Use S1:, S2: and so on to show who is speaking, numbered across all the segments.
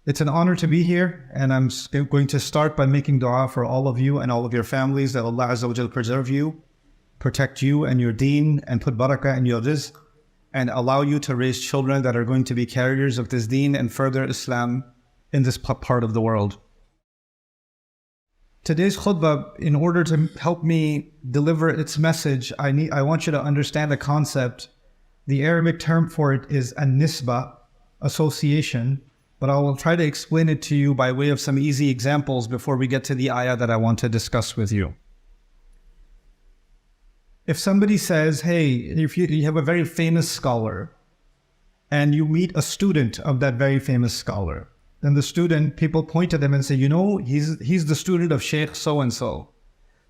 S1: It's an honor to be here, and I'm going to start by making dua for all of you and all of your families, that Allah Azza wa Jal preserve you, protect you and your deen, and put barakah in your rizq, and allow you to raise children that are going to be carriers of this deen and further Islam in this part of the world. Today's khutbah, in order to help me deliver its message, I want you to understand a concept. The Arabic term for it is an-nisba, association, but I will try to explain it to you by way of some easy examples before we get to the ayah that I want to discuss with you. If somebody says, hey, if you have a very famous scholar and you meet a student of that very famous scholar, then the student, people point to them and say, you know, he's the student of Sheikh so-and-so.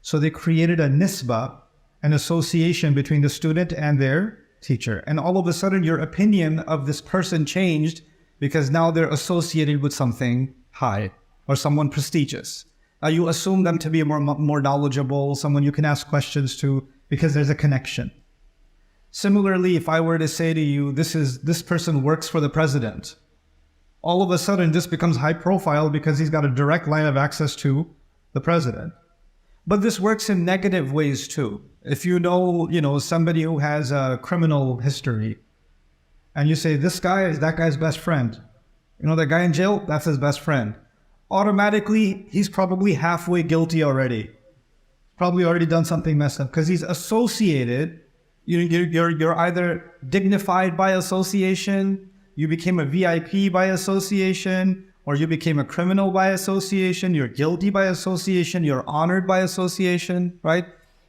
S1: So they created a nisba, an association between the student and their teacher. And all of a sudden your opinion of this person changed because now they're associated with something high or someone prestigious. Now you assume them to be more knowledgeable, someone you can ask questions to because there's a connection. Similarly, if I were to say to you, this person works for the president, all of a sudden this becomes high profile because he's got a direct line of access to the president. But this works in negative ways too. If you know somebody who has a criminal history, and you say, this guy is that guy's best friend. You know that guy in jail? That's his best friend. Automatically, he's probably halfway guilty already. Probably already done something messed up because he's associated. You're either dignified by association, you became a VIP by association, or you became a criminal by association, you're guilty by association, you're honored by association, right?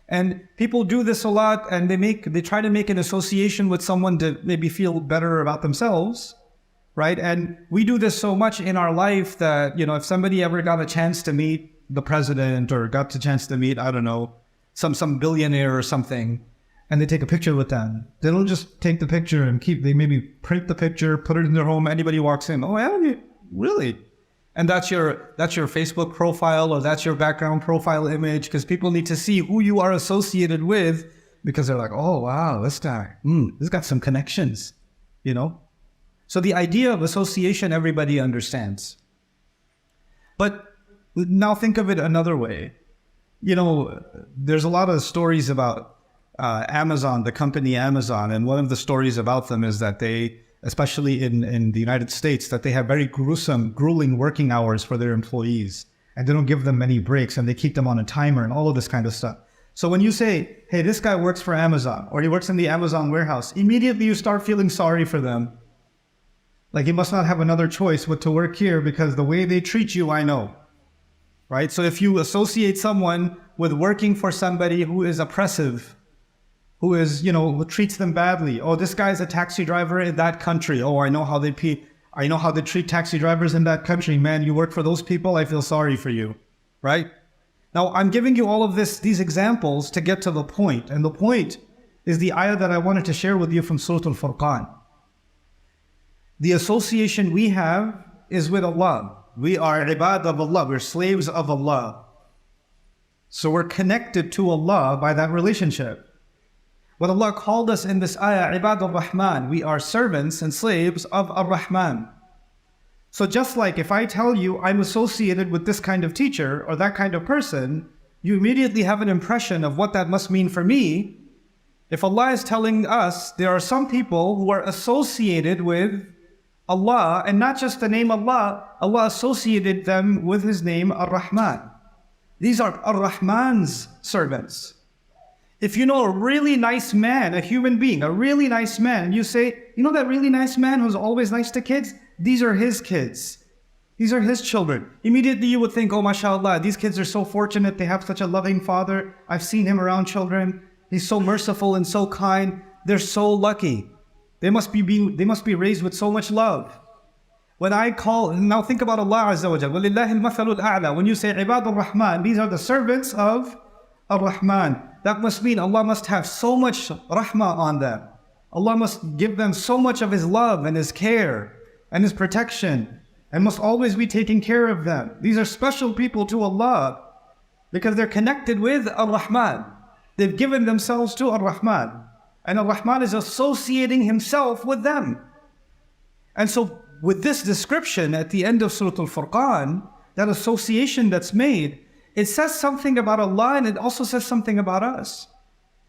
S1: And people do this a lot, and they try to make an association with someone to maybe feel better about themselves, right? And we do this so much in our life that, if somebody ever got a chance to meet the president or got the chance to meet, I don't know, some billionaire or something, and they take a picture with them, they don't just take the picture and they maybe print the picture, put it in their home, anybody walks in, oh, yeah, really? And that's your Facebook profile, or that's your background profile image, because people need to see who you are associated with, because they're like, oh, wow, this guy, this got some connections, So the idea of association, everybody understands. But now think of it another way. There's a lot of stories about Amazon, the company Amazon, and one of the stories about them is that they, especially in the United States, that they have very grueling working hours for their employees, and they don't give them many breaks, and they keep them on a timer and all of this kind of stuff. So when you say, hey, this guy works for Amazon, or he works in the Amazon warehouse, immediately you start feeling sorry for them. Like, he must not have another choice but to work here because the way they treat you, I know, right? So if you associate someone with working for somebody who is oppressive, who treats them badly. Oh, this guy's a taxi driver in that country. Oh, I know how they treat taxi drivers in that country. Man, you work for those people, I feel sorry for you, right? Now, I'm giving you all of these examples to get to the point. And the point is the ayah that I wanted to share with you from Surah Al-Furqan. The association we have is with Allah. We are ibad of Allah. We're slaves of Allah. So we're connected to Allah by that relationship. What Allah called us in this ayah, ibad al-Rahman, we are servants and slaves of Ar-Rahman. So just like if I tell you I'm associated with this kind of teacher or that kind of person, you immediately have an impression of what that must mean for me. If Allah is telling us there are some people who are associated with Allah, and not just the name Allah, Allah associated them with His name Ar-Rahman. These are Ar-Rahman's servants. If you know a really nice man, a human being, a really nice man, you say, you know that really nice man who's always nice to kids? These are his kids. These are his children. Immediately you would think, oh, mashallah, these kids are so fortunate. They have such a loving father. I've seen him around children. He's so merciful and so kind. They're so lucky. They must be raised with so much love. Now think about Allah Azza wa Jalla. وَلِلَّهِ الْمَثَلُ الْأَعْلَى. When you say ibad al-Rahman, these are the servants of Ar-Rahman. That must mean Allah must have so much rahmah on them. Allah must give them so much of His love and His care and His protection, and must always be taking care of them. These are special people to Allah because they're connected with Ar-Rahman. They've given themselves to Ar-Rahman, and Ar-Rahman is associating Himself with them. And so with this description at the end of Surah Al-Furqan, that association that's made, it says something about Allah and it also says something about us.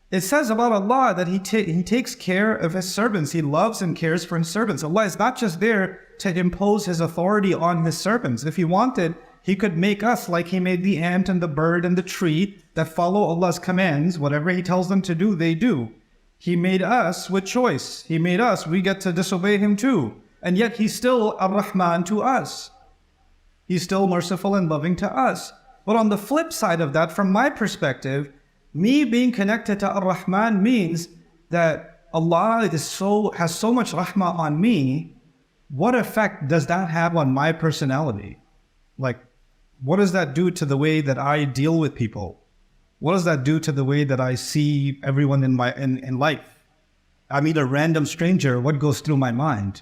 S1: It says about Allah that He takes care of His servants. He loves and cares for His servants. Allah is not just there to impose His authority on His servants. If He wanted, He could make us like He made the ant and the bird and the tree that follow Allah's commands. Whatever He tells them to do, they do. He made us with choice. He made us. We get to disobey Him too. And yet He's still Ar-Rahman to us. He's still merciful and loving to us. But on the flip side of that, from my perspective, me being connected to Ar-Rahman means that Allah has so much rahmah on me. What effect does that have on my personality? Like, what does that do to the way that I deal with people? What does that do to the way that I see everyone in life? I meet a random stranger, what goes through my mind?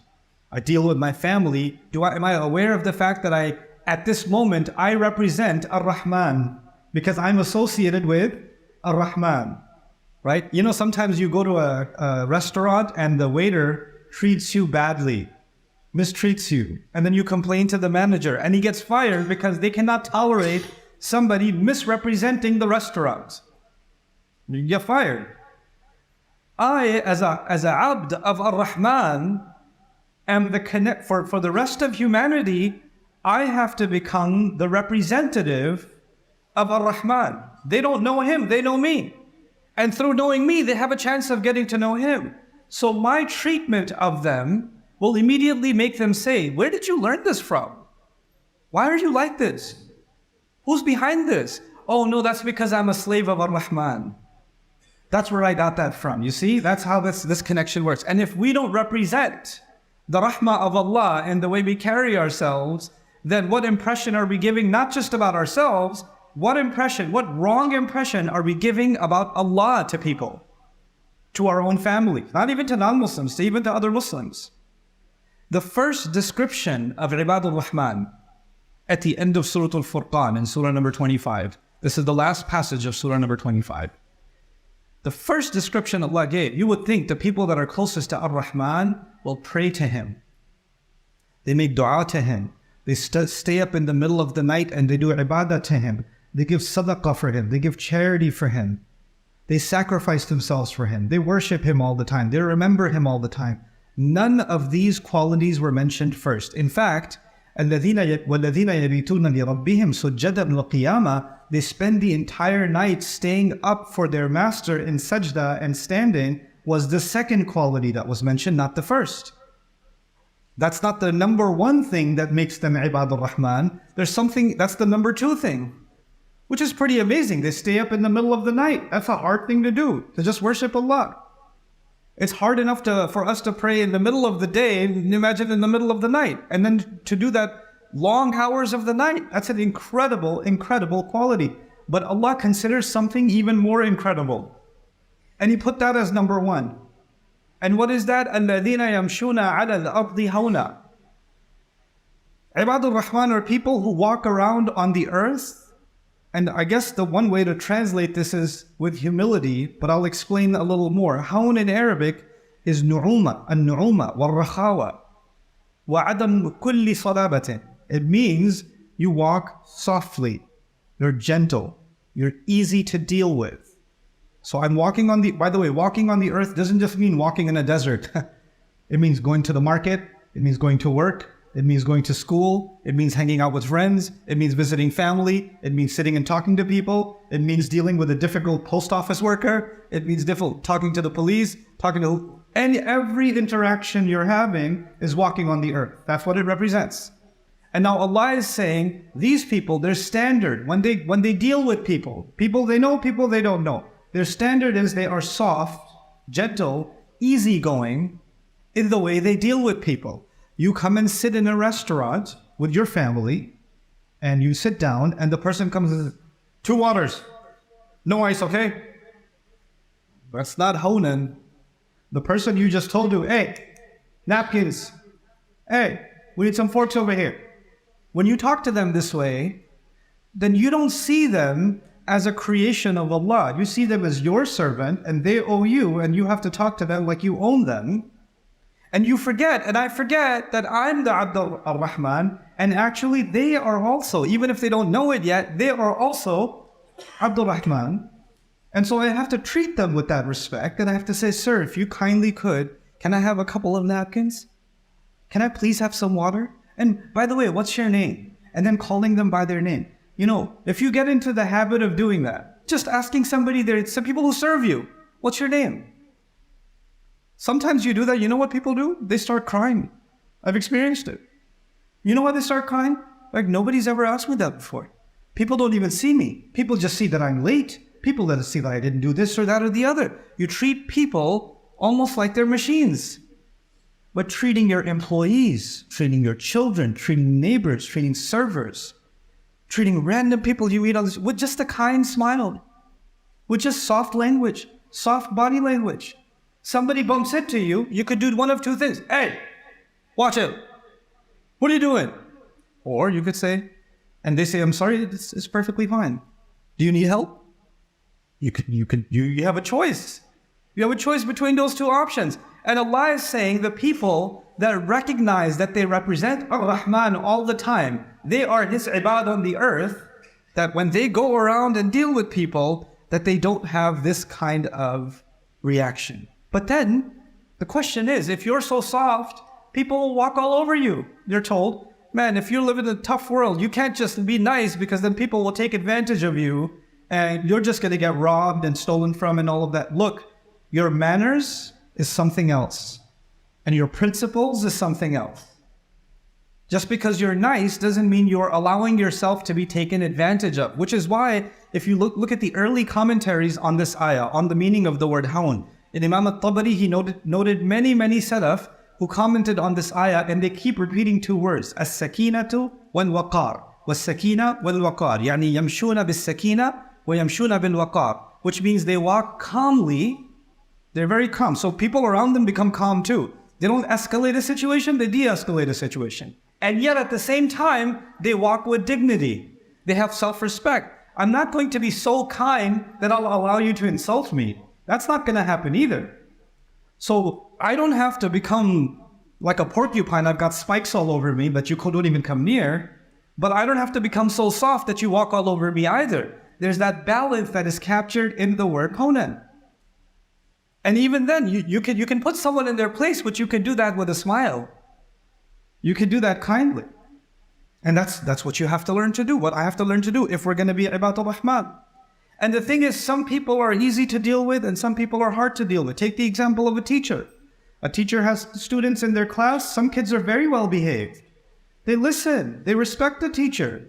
S1: I deal with my family. Am I aware of the fact that at this moment, I represent Ar-Rahman because I'm associated with Ar-Rahman, right? You know, sometimes you go to a restaurant and the waiter treats you badly, mistreats you, and then you complain to the manager and he gets fired because they cannot tolerate somebody misrepresenting the restaurant. You get fired. I, as a abd of Ar-Rahman, am for the rest of humanity, I have to become the representative of Ar-Rahman. They don't know Him, they know me. And through knowing me, they have a chance of getting to know Him. So my treatment of them will immediately make them say, where did you learn this from? Why are you like this? Who's behind this? Oh no, that's because I'm a slave of Ar-Rahman. That's where I got that from. You see, that's how this connection works. And if we don't represent the rahmah of Allah and the way we carry ourselves, then what impression are we giving not just about ourselves, what wrong impression are we giving about Allah to people, to our own family, not even to non-Muslims, even to other Muslims? The first description of Ibadur Rahman at the end of Surah Al-Furqan in Surah number 25, this is the last passage of Surah number 25. The first description Allah gave, you would think the people that are closest to Ar-Rahman will pray to Him. They make dua to Him. They stay up in the middle of the night and they do ibadah to Him. They give sadaqah for Him. They give charity for Him. They sacrifice themselves for Him. They worship Him all the time. They remember Him all the time. None of these qualities were mentioned first. In fact, وَالَّذِينَ يَبِيتُونَ لِرَبِّهِمْ سُجَّدًا وَقِيَامًا, they spend the entire night staying up for their master in sajda and standing, was the second quality that was mentioned, not the first. That's not the number one thing that makes them Ibadur Rahman. There's something, that's the number two thing, which is pretty amazing. They stay up in the middle of the night. That's a hard thing to do, to just worship Allah. It's hard enough for us to pray in the middle of the day, imagine in the middle of the night. And then to do that long hours of the night, that's an incredible, incredible quality. But Allah considers something even more incredible. And He put that as number one. And what is that? الَّذِينَ يَمْشُونَ عَلَى الْأَرْضِ هَوْنًا. Ibadur Rahman are people who walk around on the earth. And I guess the one way to translate this is with humility, but I'll explain a little more. Hawn in Arabic is nu'uma, an-nu'uma, wal-rakhawa, wa-adam kulli salabatin. It means you walk softly, you're gentle, you're easy to deal with. So I'm walking on the, by the way, walking on the earth doesn't just mean walking in a desert. It means going to the market, it means going to work, it means going to school, it means hanging out with friends, it means visiting family, it means sitting and talking to people, it means dealing with a difficult post office worker, it means talking to the police, and every interaction you're having is walking on the earth. That's what it represents. And now Allah is saying, these people, their standard, when they deal with people they know, people they don't know, their standard is they are soft, gentle, easygoing in the way they deal with people. You come and sit in a restaurant with your family, and you sit down, and the person comes and says, 2 waters, no ice, okay? That's not honan. The person you just told you, hey, napkins, hey, we need some forks over here. When you talk to them this way, then you don't see them as a creation of Allah. You see them as your servant, and they owe you, and you have to talk to them like you own them. And you forget, and I forget that I'm the Abdul Rahman, and actually they are also, even if they don't know it yet, they are also Abdul Rahman. And so I have to treat them with that respect, and I have to say, sir, if you kindly could, can I have a couple of napkins? Can I please have some water? And by the way, what's your name? And then calling them by their name. You know, if you get into the habit of doing that, just asking somebody there, some people who serve you, what's your name? Sometimes you do that, you know what people do? They start crying. I've experienced it. You know why they start crying? Like, nobody's ever asked me that before. People don't even see me. People just see that I'm late. People that see that I didn't do this or that or the other. You treat people almost like they're machines. But treating your employees, treating your children, treating neighbors, treating servers, treating random people you meet on this, with just a kind smile, with just soft language, soft body language. Somebody bumps into you, you could do one of two things. Hey, watch it. What are you doing? Or you could say, and they say, I'm sorry, it's perfectly fine. Do you need help? You have a choice. You have a choice between those two options. And Allah is saying the people that recognize that they represent Ar-Rahman all the time, they are His ibad on the earth, that when they go around and deal with people, that they don't have this kind of reaction. But then, the question is, if you're so soft, people will walk all over you. You're told, man, if you live in a tough world, you can't just be nice because then people will take advantage of you and you're just going to get robbed and stolen from and all of that. Look, your manners is something else, and your principles is something else. Just because you're nice doesn't mean you're allowing yourself to be taken advantage of, which is why if you look at the early commentaries on this ayah, on the meaning of the word hawn, in Imam al-Tabari, he noted many salaf who commented on this ayah, and they keep repeating two words, as-sakinatu wal-waqar, was-sakina wal-waqar, yani yamshuna bis-sakina wa yamshuna bil-waqar, which means they walk calmly. They're very calm. So people around them become calm too. They don't escalate a situation, they de-escalate a situation. And yet at the same time, they walk with dignity. They have self-respect. I'm not going to be so kind that I'll allow you to insult me. That's not going to happen either. So I don't have to become like a porcupine. I've got spikes all over me, but you don't even come near. But I don't have to become so soft that you walk all over me either. There's that balance that is captured in the word Conan. And even then, you can put someone in their place, but you can do that with a smile. You can do that kindly. And that's what you have to learn to do, what I have to learn to do if we're going to be Ibadur Rahman. And the thing is, some people are easy to deal with and some people are hard to deal with. Take the example of a teacher. A teacher has students in their class. Some kids are very well behaved. They listen. They respect the teacher.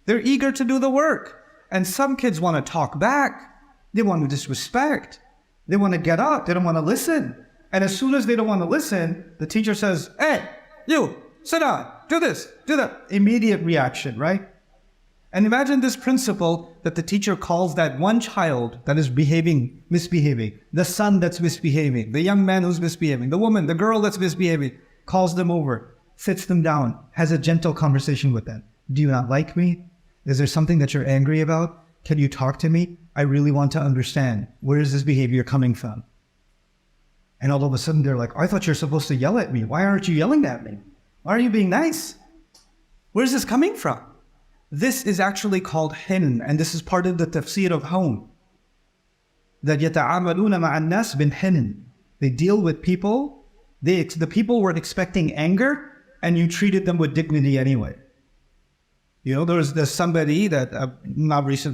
S1: They're eager to do the work. And some kids want to talk back. They want to disrespect. They want to get up. They don't want to listen. And as soon as they don't want to listen, the teacher says, hey, you, sit down, do this, do that. Immediate reaction, right? And imagine this principle that the teacher calls that one child that is misbehaving, the son that's misbehaving, the young man who's misbehaving, the woman, the girl that's misbehaving, calls them over, sits them down, has a gentle conversation with them. Do you not like me? Is there something that you're angry about? Can you talk to me? I really want to understand. Where is this behavior coming from? And all of a sudden they're like, I thought you're supposed to yell at me. Why aren't you yelling at me? Why are you being nice? Where's this coming from? This is actually called hin, and this is part of the tafsir of hawn. That يَتَعَامَلُونَ مَعَ النَّاسِ بِالْحِنٍ. They deal with people. The people were expecting anger, and you treated them with dignity anyway. You know, there's somebody that,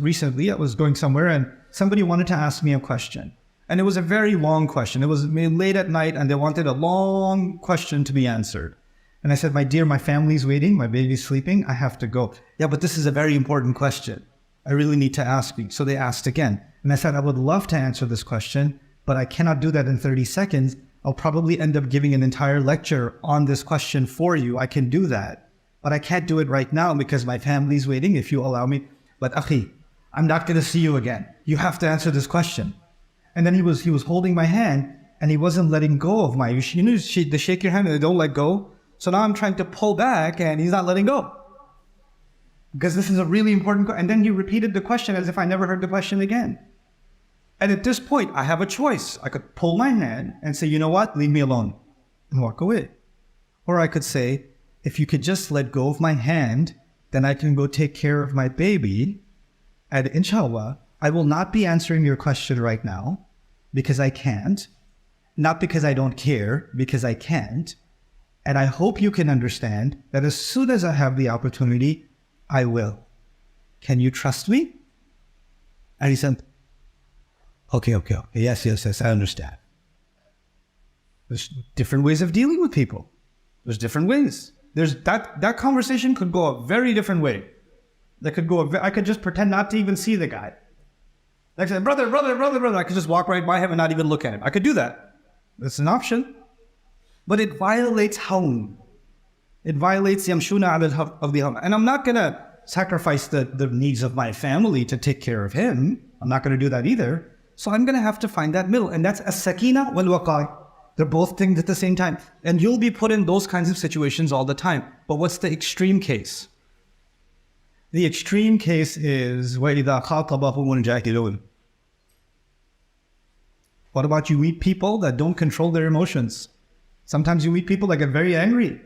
S1: recently, I was going somewhere, and somebody wanted to ask me a question. And it was a very long question. It was late at night, and they wanted a long question to be answered. And I said, my dear, my family's waiting, my baby's sleeping, I have to go. Yeah, but this is a very important question. I really need to ask you. So they asked again. And I said, I would love to answer this question, but I cannot do that in 30 seconds. I'll probably end up giving an entire lecture on this question for you. I can do that, but I can't do it right now because my family's waiting, if you allow me. But akhi, I'm not going to see you again. You have to answer this question. And then he was holding my hand and he wasn't letting go of my, you know, they shake your hand and they don't let go. So now I'm trying to pull back and he's not letting go. Because this is a really important question. And then he repeated the question as if I never heard the question again. And at this point, I have a choice. I could pull my hand and say, you know what, leave me alone. and walk away. Or I could say, if you could just let go of my hand, then I can go take care of my baby. And inshallah, I will not be answering your question right now because I can't. Not because I don't care, because I can't. And I hope you can understand that as soon as I have the opportunity, I will. Can you trust me? And he said, okay. Yes, I understand. There's different ways of dealing with people. There's different ways. There's that conversation could go a very different way. I could just pretend not to even see the guy. Like I said, brother. I could just walk right by him and not even look at him. I could do that. That's an option. But it violates hawn. It violates yamshuna of the hawn. And I'm not going to sacrifice the needs of my family to take care of him. I'm not going to do that either. So I'm going to have to find that middle. And that's as-sakina wal-waqar. They're both things at the same time. And you'll be put in those kinds of situations all the time. But what's the extreme case? The extreme case is وَإِذَا خَاطَبَهُمُ الْجَاهِلُونَ. What about you meet people that don't control their emotions? Sometimes you meet people that get very angry.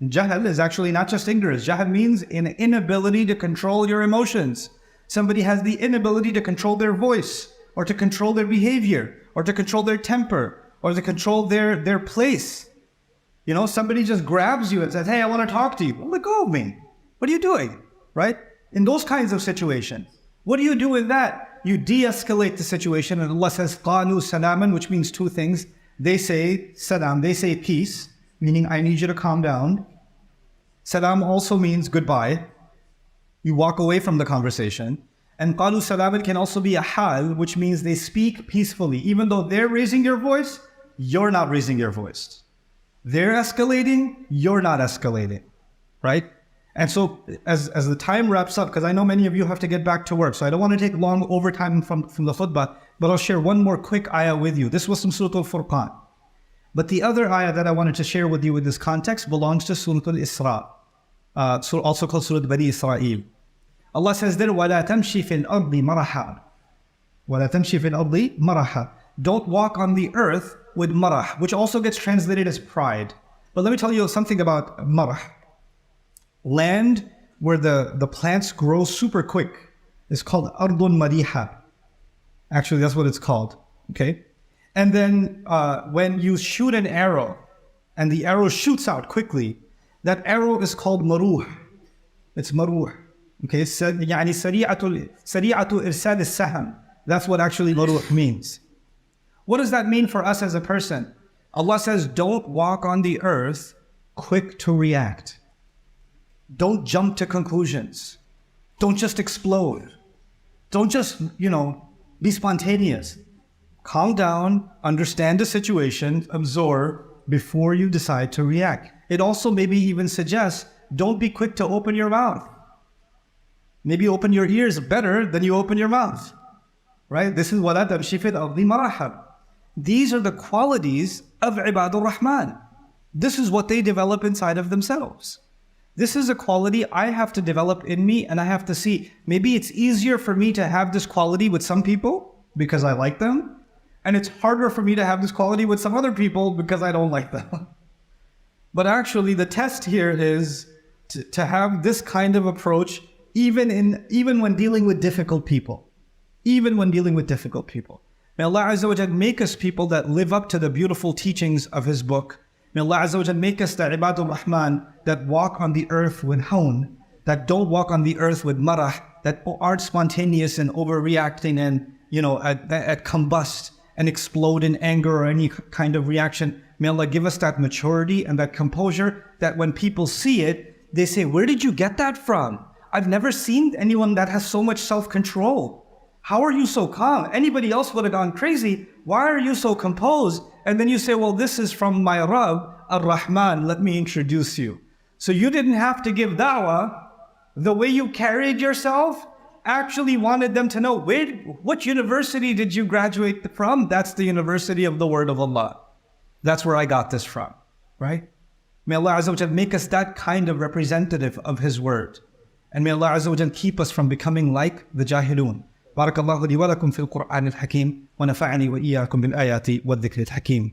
S1: Jahal is actually not just ignorance. Jahal means an inability to control your emotions. Somebody has the inability to control their voice, or to control their behavior, or to control their temper, or to control their place. You know, somebody just grabs you and says, hey, I want to talk to you. Well, let go of me. What are you doing? Right? In those kinds of situations. What do you do with that? You de-escalate the situation, and Allah says, قَالُوا سَلَامًا, which means two things. They say salam, they say peace, meaning I need you to calm down. Salam also means goodbye. You walk away from the conversation. And qalu salaman can also be a hal, which means they speak peacefully. Even though they're raising your voice, you're not raising your voice. They're escalating, you're not escalating, right? And so as the time wraps up, because I know many of you have to get back to work, so I don't want to take long overtime from the khutbah, but I'll share one more quick ayah with you. This was from Surah Al-Furqan. But the other ayah that I wanted to share with you with this context belongs to Surah Al-Isra, also called Surah Bani Israel. Allah says there, وَلَا تَمْشِ فِي الْأَرْضِ مَرَحًا. وَلَا تَمْشِ فِي الْأَرْضِ مَرَحًا. Don't walk on the earth with marah, which also gets translated as pride. But let me tell you something about marah. Land where the plants grow super quick is called ardun mariha. Actually, that's what it's called. Okay? And then when you shoot an arrow and the arrow shoots out quickly, that arrow is called maruh. It's maruh. Okay? يعني سريعة إرسال السهم. That's what actually maruh means. What does that mean for us as a person? Allah says, don't walk on the earth quick to react. Don't jump to conclusions. Don't just explode. Don't just, be spontaneous. Calm down, understand the situation, absorb before you decide to react. It also maybe even suggests, don't be quick to open your mouth. Maybe open your ears better than you open your mouth. Right? This is وَلَا تَمْشِ فِي الْأَرْضِ مَرَحًا. These are the qualities of Ibadur Rahman. This is what they develop inside of themselves. This is a quality I have to develop in me, and I have to see, maybe it's easier for me to have this quality with some people because I like them, and it's harder for me to have this quality with some other people because I don't like them. But actually the test here is to have this kind of approach even when dealing with difficult people. Even when dealing with difficult people. May Allah Azza wa Jal make us people that live up to the beautiful teachings of His book. May Allah Azza wa Jal make us the Ibadur Rahman that walk on the earth with hawn, that don't walk on the earth with marah, that aren't spontaneous and overreacting and, at combust and explode in anger or any kind of reaction. May Allah give us that maturity and that composure that when people see it, they say, where did you get that from? I've never seen anyone that has so much self-control. How are you so calm? Anybody else would have gone crazy. Why are you so composed? And then you say, well, this is from my Rabb, Ar-Rahman. Let me introduce you. So you didn't have to give da'wah. The way you carried yourself actually wanted them to know, what university did you graduate from? That's the university of the word of Allah. That's where I got this from, right? May Allah Azza wa Jal make us that kind of representative of His word. And may Allah Azza wa Jal keep us from becoming like the Jahilun. بارك الله لي ولكم في القرآن الحكيم ونفعني وإياكم بالآيات والذكر الحكيم